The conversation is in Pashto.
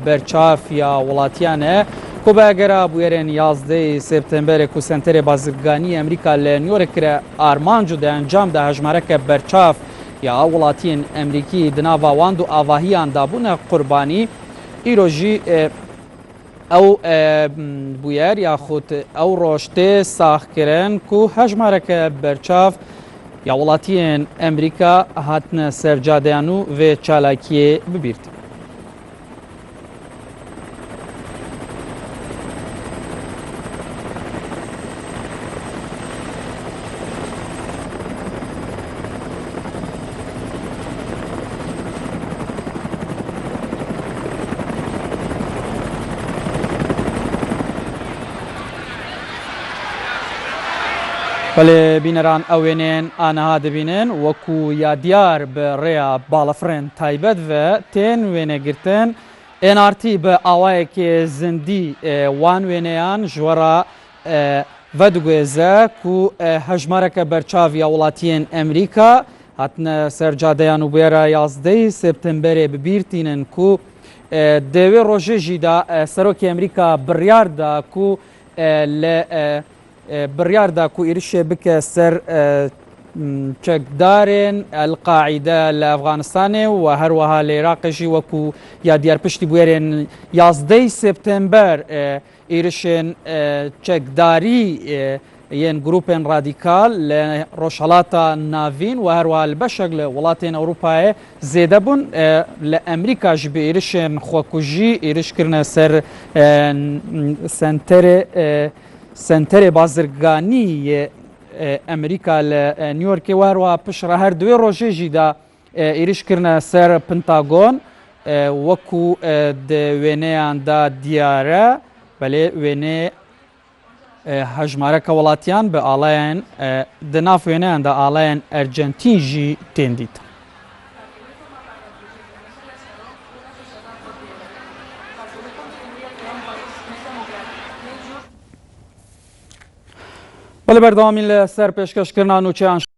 برچاف یا ولاتیانه کو باگرا بویرن 11 سپتامبر کو سنتر بازرگانی امریکا لنیور کر آرمانجو ده انجام ده هجمارک برچاف یا ولاتین امریکی دناوا واندو آواهیان دابون قربانی ایروژی او بویر یا خود او روشته ساخ کرن کو هجمارک برچاف یا ولاتین امریکا هاتن سرجادیانو و چالاکیه ببیرد. بله بینران اوینین آنها دبینن وکو یا دیار به ریا بالافرن تایبت و تین وینه گرتن انارتی به آوای که زندی وان وینیان جورا و دوگویزه کو هجمارک برچاو یا ولاتین امریکا هاتن سرجادیان و بیره 11 سپتامبر ببیرتینن کو دوی روژه جیدا سروک امریکا بریار دا کو بریار دا کو ایرش بک سر چکدارن القاعده لافغانستان و هر وها العراق جی وکو یا دیار پشتی بویرن 11 سپتامبر ایرشن چکداری ين جروبين راديكال لروشالاتا نافين وهروا البشغل ولاتين اوروبا زيدبون لامريكا جبي ايرشن خوكوجي ايرش كرنا سر سنتر بازرگانی امریکا لنيويورك وهروا بشرا هر دوی روجي جدا ايرش كرنا سر پنتاغون وكو دوينيان دا دياره بله وينه هجمارک ولاتیان به آلاین دناف وینه دا آلاین ارجنتین جی تندید. ولی بردامی لسر پیشکش کرنا نوچه